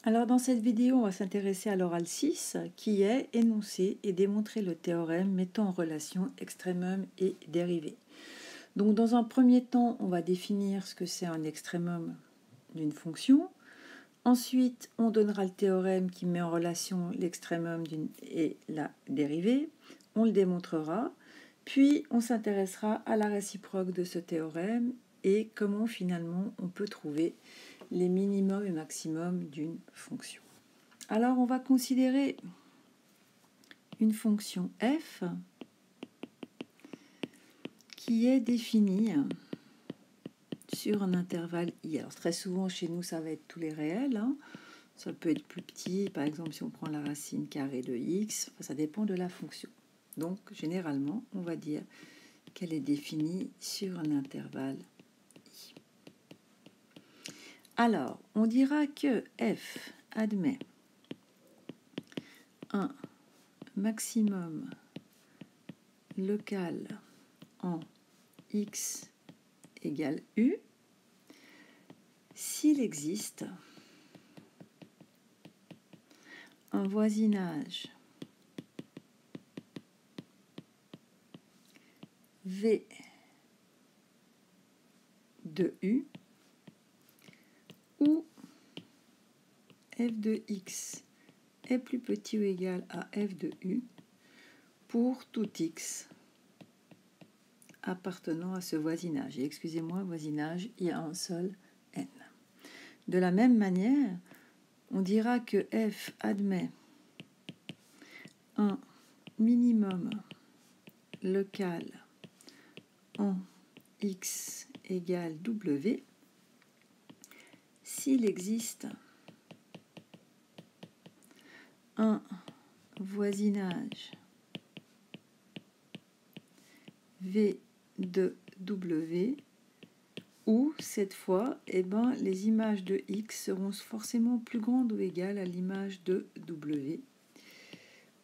Alors dans cette vidéo, on va s'intéresser à l'oral 6 qui est énoncer et démontrer le théorème mettant en relation extrémum et dérivée. Donc dans un premier temps, on va définir ce que c'est un extrémum d'une fonction. Ensuite, on donnera le théorème qui met en relation l'extrémum et la dérivée. On le démontrera. Puis on s'intéressera à la réciproque de ce théorème et comment finalement on peut trouver les minimums et maximums d'une fonction. Alors, on va considérer une fonction f qui est définie sur un intervalle i. Alors, très souvent, chez nous, ça va être tous les réels. Ça peut être plus petit, par exemple, si on prend la racine carrée de x. Ça dépend de la fonction. Donc, généralement, on va dire qu'elle est définie sur un intervalle i. Alors, on dira que f admet un maximum local en x égale u s'il existe un voisinage v de u où f de x est plus petit ou égal à f de u pour tout x appartenant à ce voisinage. Et excusez-moi, voisinage, il y a un seul n. De la même manière, on dira que f admet un minimum local en x égale w s'il existe un voisinage v de w où, cette fois, les images de x seront forcément plus grandes ou égales à l'image de w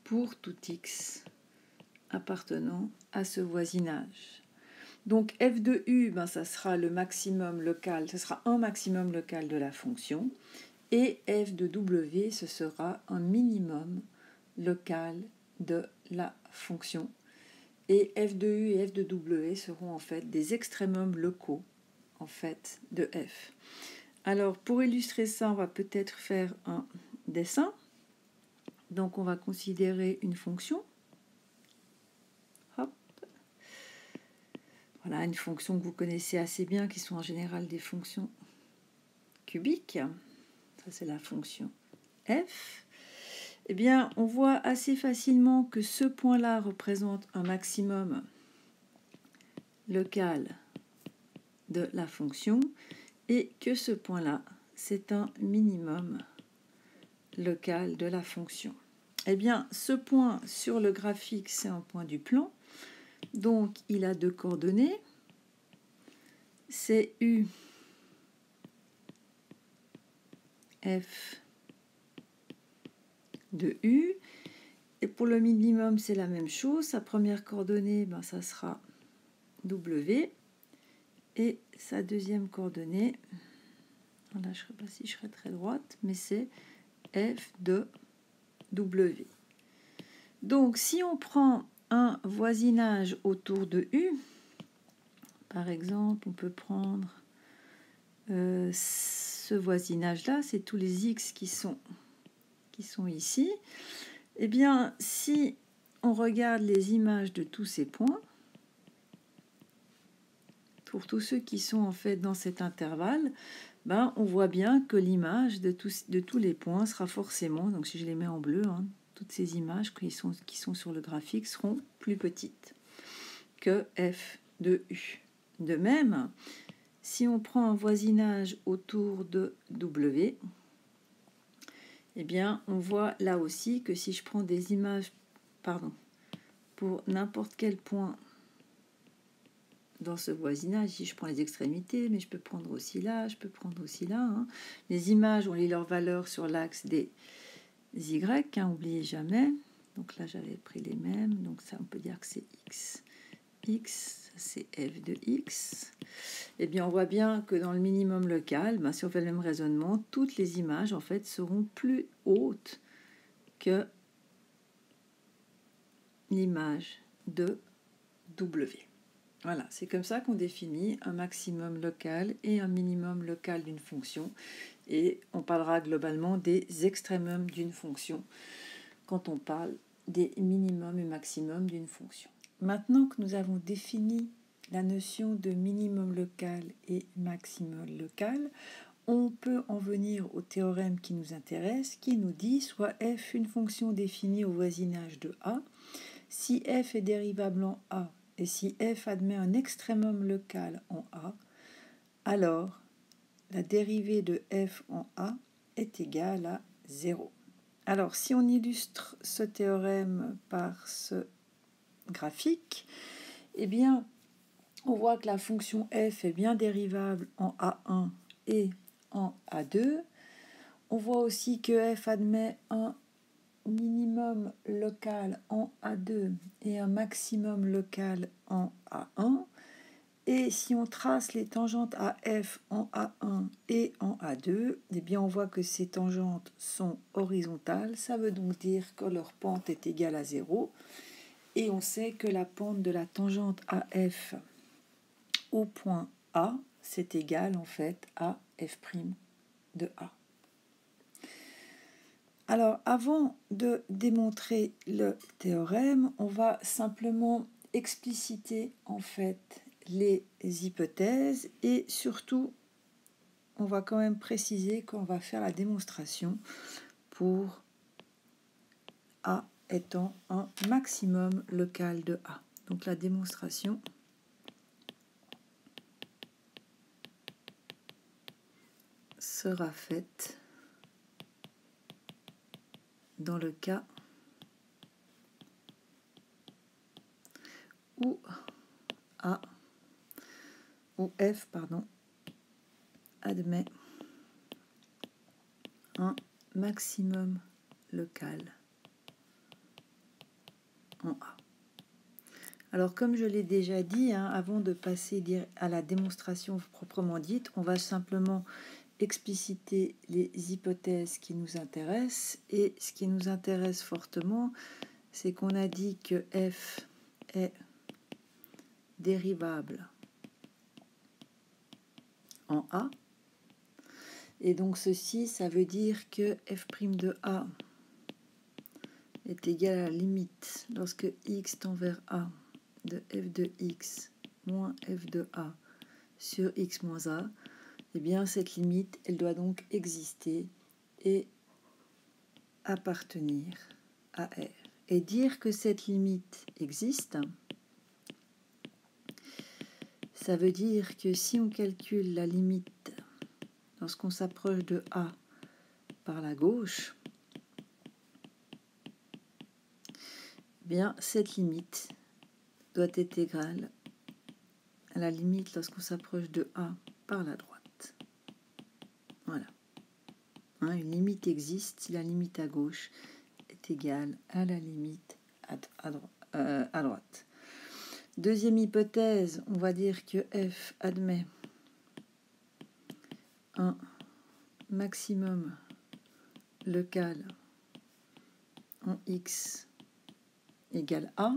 pour tout x appartenant à ce voisinage. Donc f de u, ça sera le maximum local, ce sera un maximum local de la fonction, et f de w, ce sera un minimum local de la fonction. Et f de u et f de w seront en fait des extrémums locaux en fait de f. Alors pour illustrer ça, on va peut-être faire un dessin. Donc on va considérer une fonction. Hop. Voilà, une fonction que vous connaissez assez bien, qui sont en général des fonctions cubiques. Ça c'est la fonction f. Eh bien, on voit assez facilement que ce point-là représente un maximum local de la fonction et que ce point-là, c'est un minimum local de la fonction. Eh bien, ce point sur le graphique, c'est un point du plan. Donc, il a deux coordonnées. C'est u f de u. Et pour le minimum, c'est la même chose. Sa première coordonnée, ça sera w. Et sa deuxième coordonnée, là, je ne sais pas si je serai très droite, mais c'est f de w. Donc, si on prend un voisinage autour de u, par exemple, on peut prendre ce voisinage-là, c'est tous les x qui sont ici. Eh bien, si on regarde les images de tous ces points, pour tous ceux qui sont en fait dans cet intervalle, on voit bien que l'image de tous les points sera forcément, donc si je les mets en bleu, toutes ces images qui sont sur le graphique seront plus petites que f de u. De même, si on prend un voisinage autour de w, eh bien, on voit là aussi que si je prends des images, pour n'importe quel point dans ce voisinage, si je prends les extrémités, mais je peux prendre aussi là, je peux prendre aussi là. Les images, on lit leur valeur sur l'axe des y, n'oubliez jamais. Donc là, j'avais pris les mêmes, donc ça, on peut dire que c'est x. X, ça c'est f de x, eh bien on voit bien que dans le minimum local, ben, si on fait le même raisonnement, toutes les images en fait seront plus hautes que l'image de W. Voilà, c'est comme ça qu'on définit un maximum local et un minimum local d'une fonction. Et on parlera globalement des extrémums d'une fonction quand on parle des minimums et maximums d'une fonction. Maintenant que nous avons défini la notion de minimum local et maximum local, on peut en venir au théorème qui nous intéresse, qui nous dit soit f une fonction définie au voisinage de A, si f est dérivable en A et si f admet un extrémum local en A, alors la dérivée de f en A est égale à 0. Alors, si on illustre ce théorème par ce graphique, eh bien, on voit que la fonction f est bien dérivable en A1 et en A2. On voit aussi que f admet un minimum local en A2 et un maximum local en A1. Et si on trace les tangentes à f en A1 et en A2, eh bien on voit que ces tangentes sont horizontales. Ça veut donc dire que leur pente est égale à 0. Et on sait que la pente de la tangente AF au point A, c'est égal en fait à f' de A. Alors, avant de démontrer le théorème, on va simplement expliciter en fait les hypothèses et surtout, on va quand même préciser qu'on va faire la démonstration pour A étant un maximum local de A. Donc la démonstration sera faite dans le cas où f admet un maximum local en A. Alors comme je l'ai déjà dit, avant de passer à la démonstration proprement dite, on va simplement expliciter les hypothèses qui nous intéressent. Et ce qui nous intéresse fortement, c'est qu'on a dit que f est dérivable en A. Et donc ceci, ça veut dire que f' de A est égal à la limite lorsque x tend vers A de f de x moins f de A sur x moins A. Eh bien, cette limite, elle doit donc exister et appartenir à R. Et dire que cette limite existe, ça veut dire que si on calcule la limite lorsqu'on s'approche de A par la gauche, eh bien, cette limite doit être égale à la limite lorsqu'on s'approche de A par la droite. Voilà. Une limite existe si la limite à gauche est égale à la limite à droite. Deuxième hypothèse, on va dire que f admet un maximum local en x égale a.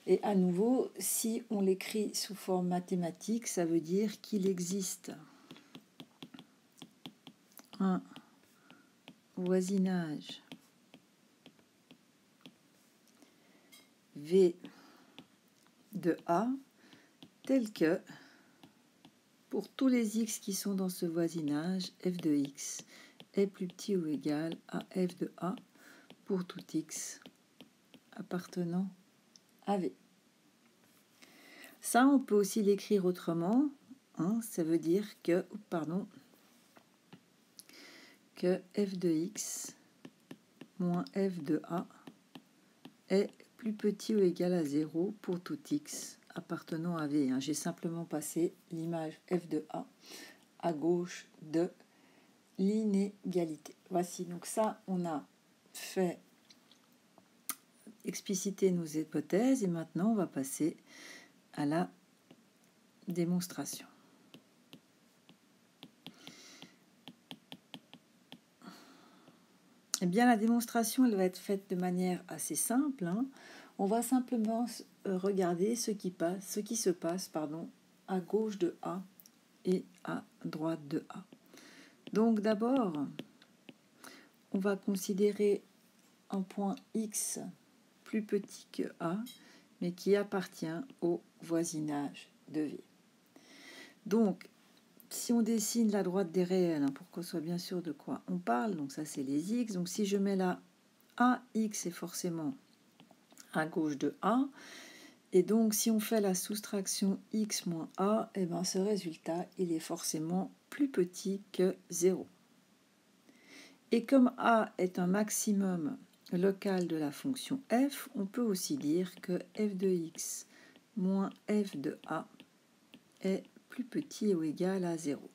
Et à nouveau, si on l'écrit sous forme mathématique, ça veut dire qu'il existe un voisinage V de A tel que pour tous les x qui sont dans ce voisinage, f de x est plus petit ou égal à f de A pour tout x appartenant à V. Ça, on peut aussi l'écrire autrement. Ça veut dire que, que f de x moins f de A est plus petit ou égal à 0 pour tout x appartenant à V. J'ai simplement passé l'image f de A à gauche de l'inégalité. Voici, donc ça, on a fait expliciter nos hypothèses et maintenant on va passer à la démonstration. Eh bien, la démonstration, elle va être faite de manière assez simple, hein. On va simplement regarder ce qui se passe à gauche de A et à droite de A. Donc d'abord, on va considérer un point X plus petit que A, mais qui appartient au voisinage de V. Donc, si on dessine la droite des réels, hein, pour qu'on soit bien sûr de quoi on parle, donc ça c'est les X, donc si je mets là A, X est forcément à gauche de A, et donc si on fait la soustraction X moins A, et bien ce résultat, il est forcément plus petit que 0. Et comme A est un maximum local de la fonction f, on peut aussi dire que f de x moins f de a est plus petit ou égal à 0.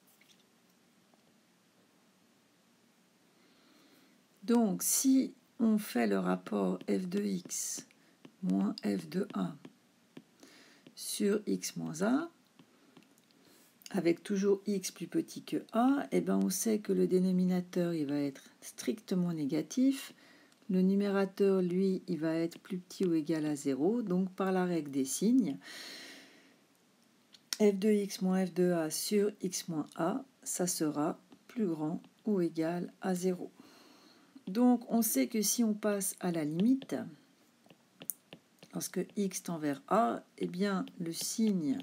Donc, si on fait le rapport f de x moins f de a sur x moins a, avec toujours x plus petit que a, et ben on sait que le dénominateur il va être strictement négatif. Le numérateur, lui, il va être plus petit ou égal à 0. Donc, par la règle des signes, f de x moins f de a sur x moins a, ça sera plus grand ou égal à 0. Donc, on sait que si on passe à la limite, lorsque x tend vers a, eh bien, le signe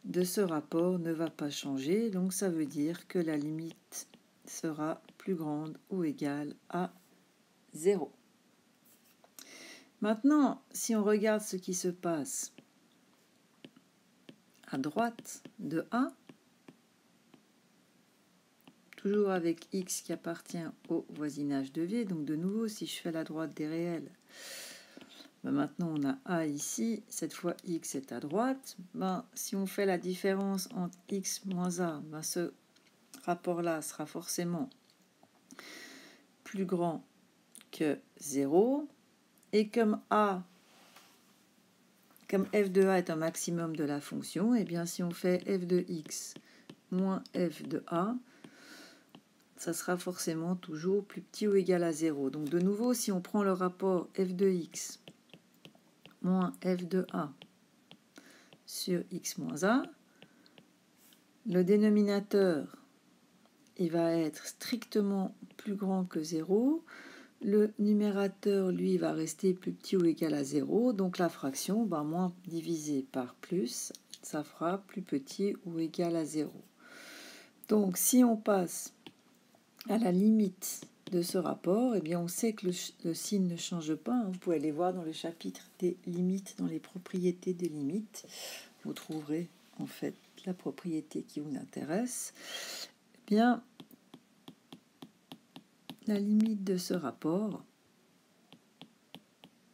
de ce rapport ne va pas changer. Donc, ça veut dire que la limite sera plus grande ou égale à 0. Maintenant, si on regarde ce qui se passe à droite de A, toujours avec x qui appartient au voisinage de V, donc de nouveau, si je fais la droite des réels, ben maintenant on a A ici, cette fois x est à droite, ben, si on fait la différence entre x moins A, ben ce rapport-là sera forcément plus grand que 0, et comme f de a est un maximum de la fonction, et bien si on fait f de x moins f de a, ça sera forcément toujours plus petit ou égal à 0. Donc de nouveau, si on prend le rapport f de x moins f de a sur x moins a, le dénominateur il va être strictement plus grand que 0. Le numérateur, lui, va rester plus petit ou égal à 0. Donc la fraction, moins divisé par plus, ça fera plus petit ou égal à 0. Donc si on passe à la limite de ce rapport, eh bien on sait que le signe ne change pas. Vous pouvez aller voir dans le chapitre des limites, dans les propriétés des limites. Vous trouverez en fait la propriété qui vous intéresse. Eh bien, la limite de ce rapport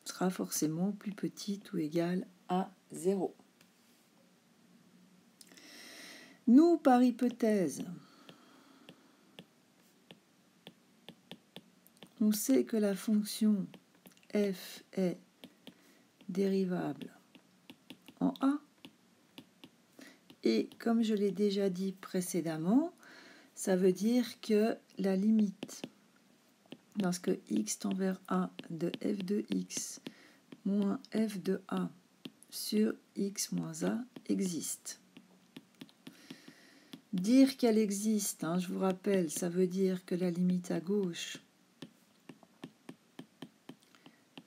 sera forcément plus petite ou égale à 0. Nous, par hypothèse, on sait que la fonction f est dérivable en a. Et comme je l'ai déjà dit précédemment, ça veut dire que la limite, lorsque x tend vers a, de f de x moins f de a sur x moins a existe. Dire qu'elle existe, je vous rappelle, ça veut dire que la limite à gauche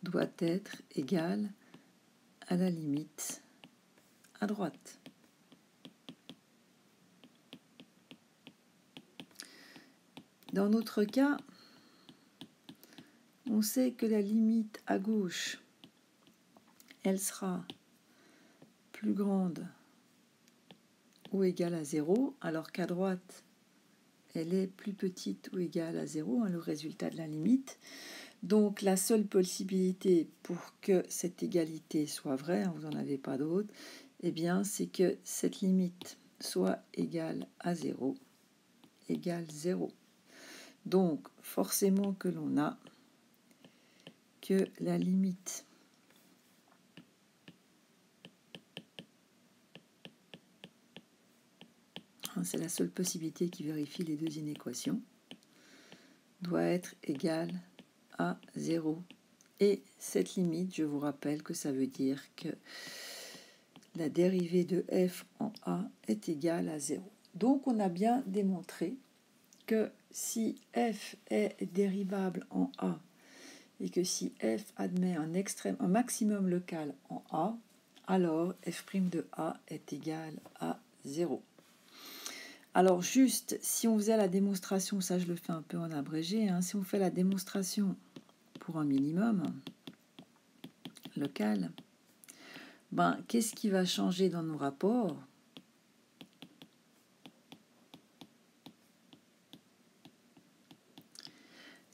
doit être égale à la limite à droite. Dans notre cas, on sait que la limite à gauche, elle sera plus grande ou égale à 0, alors qu'à droite, elle est plus petite ou égale à 0, le résultat de la limite. Donc la seule possibilité pour que cette égalité soit vraie, vous n'en avez pas d'autre, eh bien c'est que cette limite soit égale à 0, égale 0. Donc forcément que l'on a que la limite c'est la seule possibilité qui vérifie les deux inéquations, doit être égale à 0. Et cette limite, je vous rappelle que ça veut dire que la dérivée de f en a est égale à 0. Donc on a bien démontré que si f est dérivable en a et que si f admet un maximum local en a, alors f' de a est égal à 0. Alors juste, si on faisait la démonstration, ça je le fais un peu en abrégé, si on fait la démonstration pour un minimum local, qu'est-ce qui va changer dans nos rapports?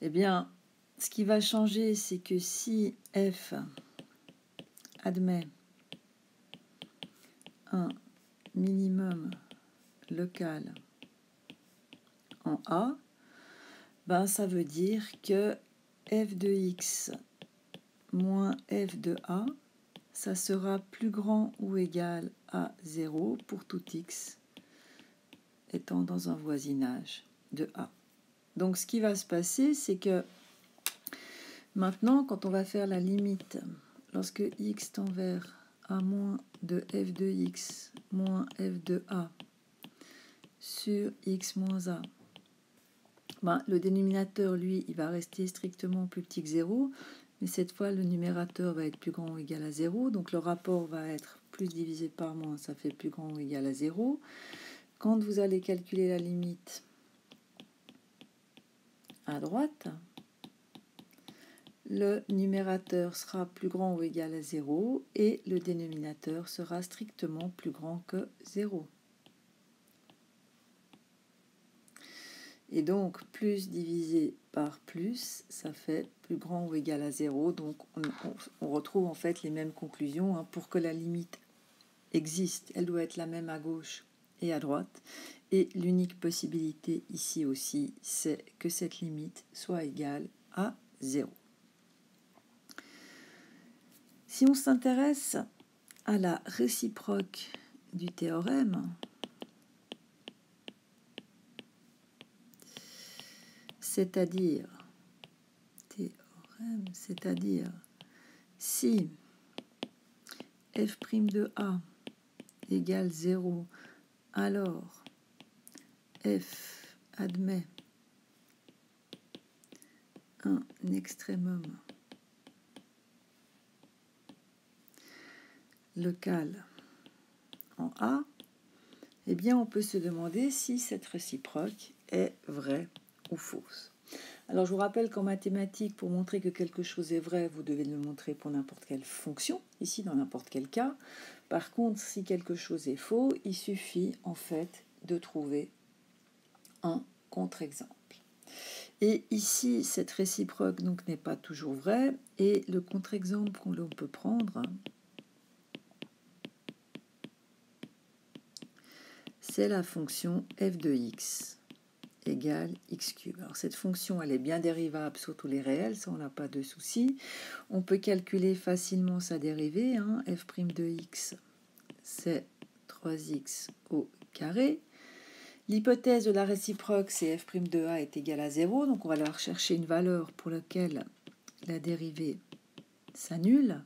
Eh bien, ce qui va changer, c'est que si f admet un minimum local en A, ça veut dire que f de x moins f de a, ça sera plus grand ou égal à 0 pour tout x étant dans un voisinage de a. Donc ce qui va se passer, c'est que maintenant, quand on va faire la limite, lorsque x tend vers a moins de f de x moins f de a sur x moins a, le dénominateur, lui, il va rester strictement plus petit que 0, mais cette fois, le numérateur va être plus grand ou égal à 0, donc le rapport va être plus divisé par moins, ça fait plus grand ou égal à 0. Quand vous allez calculer la limite à droite, le numérateur sera plus grand ou égal à 0 et le dénominateur sera strictement plus grand que 0. Et donc, plus divisé par plus, ça fait plus grand ou égal à 0. Donc, on retrouve en fait les mêmes conclusions. Pour que la limite existe, elle doit être la même à gauche et à droite. Et l'unique possibilité ici aussi, c'est que cette limite soit égale à 0. Si on s'intéresse à la réciproque du théorème, c'est-à-dire si f' de a égale 0, alors f admet un extrémum local en a, eh bien on peut se demander si cette réciproque est vraie ou fausse. Alors je vous rappelle qu'en mathématiques, pour montrer que quelque chose est vrai, vous devez le montrer pour n'importe quelle fonction, ici dans n'importe quel cas. Par contre, si quelque chose est faux, il suffit en fait de trouver un contre-exemple. Et ici, cette réciproque donc n'est pas toujours vraie, et le contre-exemple qu'on peut prendre, c'est la fonction f de x égale x cube. Alors cette fonction, elle est bien dérivable sur tous les réels, ça on n'a pas de souci. On peut calculer facilement sa dérivée, f' de x, c'est 3x au carré. L'hypothèse de la réciproque, c'est f' de a est égal à 0, donc on va leur chercher une valeur pour laquelle la dérivée s'annule.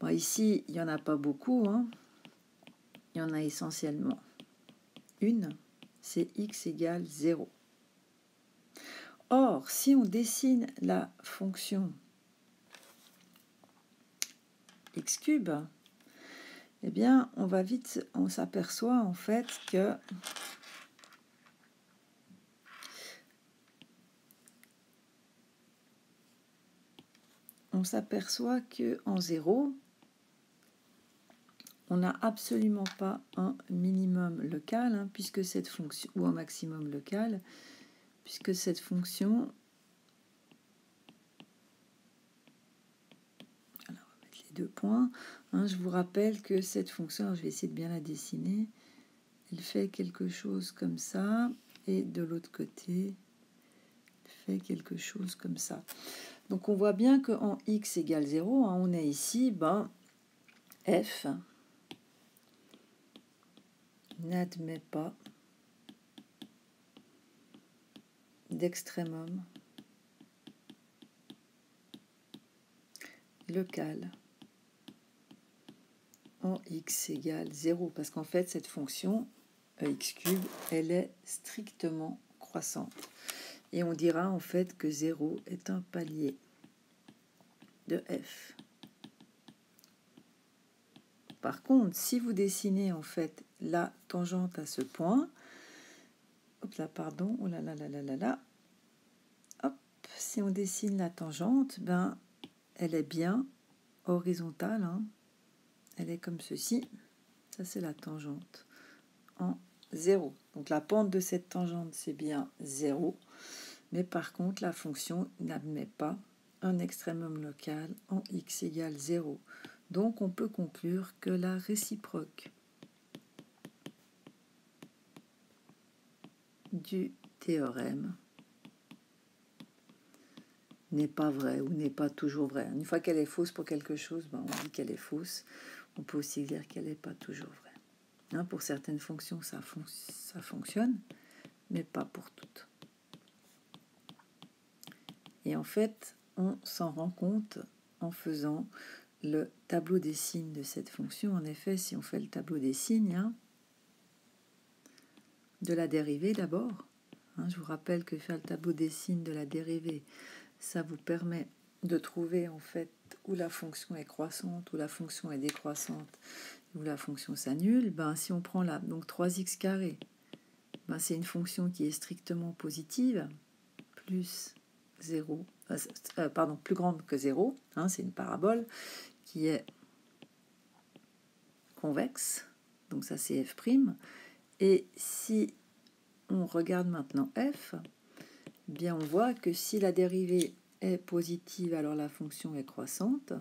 Ici, il n'y en a pas beaucoup, il y en a essentiellement une, c'est x égale 0. Or, si on dessine la fonction x cube, eh bien, on s'aperçoit en fait que en 0, on n'a absolument pas un minimum local, puisque cette fonction, ou un maximum local, puisque cette fonction, alors on va mettre les 2 points, je vous rappelle que cette fonction, alors je vais essayer de bien la dessiner, elle fait quelque chose comme ça, et de l'autre côté, elle fait quelque chose comme ça. Donc on voit bien qu'en x égale 0, on a ici, f n'admet pas d'extrémum local en x égale 0, parce qu'en fait cette fonction x cube, elle est strictement croissante. Et on dira en fait que 0 est un palier de f. Par contre, si vous dessinez en fait la tangente à ce point, hop là, pardon, oh là là là là là là, hop, si on dessine la tangente, ben elle est bien horizontale, hein. Elle est comme ceci. Ça c'est la tangente en 0. Donc la pente de cette tangente c'est bien 0, mais par contre la fonction n'admet pas un extrémum local en x égale 0. Donc on peut conclure que la réciproque du théorème n'est pas vraie ou n'est pas toujours vraie. Une fois qu'elle est fausse pour quelque chose, ben on dit qu'elle est fausse. On peut aussi dire qu'elle n'est pas toujours vraie. Hein, pour certaines fonctions, ça fonctionne, mais pas pour toutes. Et en fait, on s'en rend compte en faisant le tableau des signes de cette fonction. En effet, si on fait le tableau des signes, hein, de la dérivée d'abord, hein, je vous rappelle que faire le tableau des signes de la dérivée, ça vous permet de trouver en fait où la fonction est croissante, où la fonction est décroissante, où la fonction s'annule. Ben, si on prend là, donc 3x carré, ben, c'est une fonction qui est strictement positive, plus 0, plus grande que 0, hein, c'est une parabole qui est convexe, donc ça c'est f'. Et si on regarde maintenant f, bien on voit que si la dérivée est positive, alors la fonction est croissante.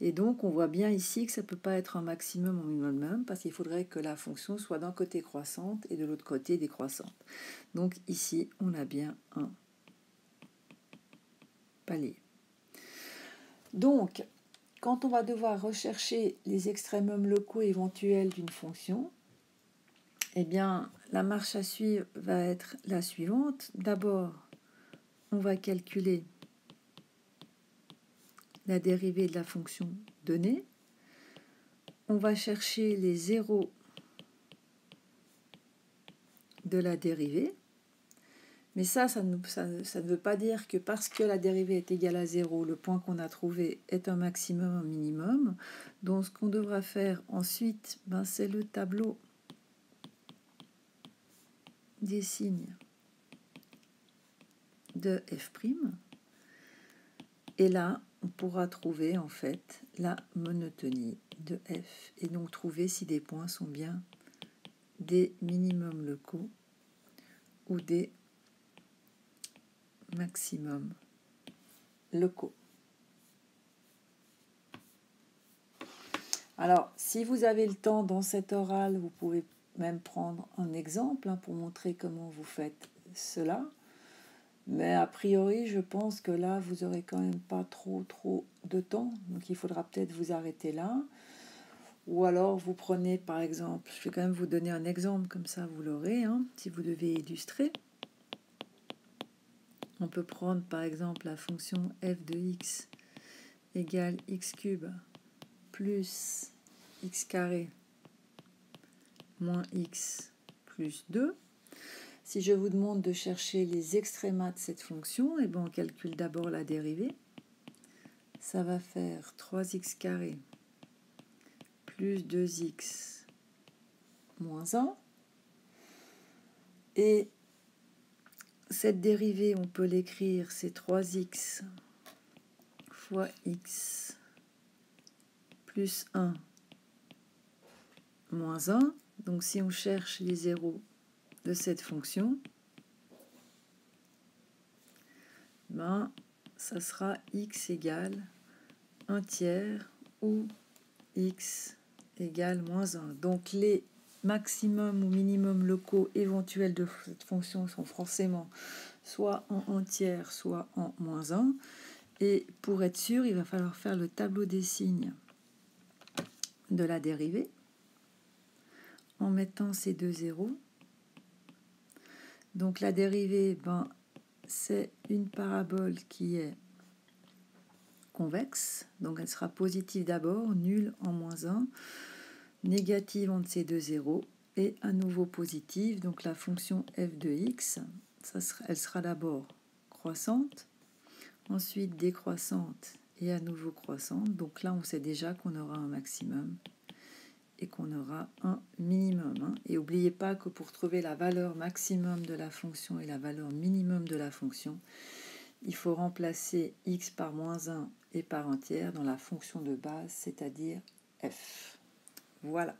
Et donc on voit bien ici que ça ne peut pas être un maximum ou un minimum, parce qu'il faudrait que la fonction soit d'un côté croissante et de l'autre côté décroissante. Donc ici, on a bien un palier. Donc, quand on va devoir rechercher les extrémums locaux éventuels d'une fonction, eh bien, la marche à suivre va être la suivante. D'abord, on va calculer la dérivée de la fonction donnée. On va chercher les zéros de la dérivée. Mais ça ne veut pas dire que parce que la dérivée est égale à 0, le point qu'on a trouvé est un maximum, un minimum. Donc, ce qu'on devra faire ensuite, ben, c'est le tableau des signes de f'. Et là, on pourra trouver en fait la monotonie de f et donc trouver si des points sont bien des minimums locaux ou des maximums locaux. Alors, si vous avez le temps dans cet oral, vous pouvez même prendre un exemple hein, pour montrer comment vous faites cela. Mais a priori, je pense que là, vous n'aurez quand même pas trop de temps. Donc, il faudra peut-être vous arrêter là. Ou alors, vous prenez, par exemple, je vais quand même vous donner un exemple, comme ça, vous l'aurez, hein, si vous devez illustrer. On peut prendre, par exemple, la fonction f de x égale x cube plus x carré moins x plus 2. Si je vous demande de chercher les extrémas de cette fonction, et ben on calcule d'abord la dérivée. Ça va faire 3x carré plus 2x moins 1. Et cette dérivée, on peut l'écrire, c'est 3x fois x plus 1 moins 1. Donc si on cherche les zéros de cette fonction, ben, ça sera x égale 1 tiers ou x égale moins 1. Donc les maximums ou minimums locaux éventuels de cette fonction sont forcément soit en 1 tiers, soit en moins 1. Et pour être sûr, il va falloir faire le tableau des signes de la dérivée en mettant ces deux zéros. Donc la dérivée, c'est une parabole qui est convexe, donc elle sera positive d'abord, nulle en -1, négative entre ces deux zéros, et à nouveau positive, donc la fonction f de x, elle sera d'abord croissante, ensuite décroissante et à nouveau croissante. Donc là, on sait déjà qu'on aura un maximum et qu'on aura un minimum. Et n'oubliez pas que pour trouver la valeur maximum de la fonction et la valeur minimum de la fonction, il faut remplacer x par -1 et par entière dans la fonction de base, c'est-à-dire f. Voilà.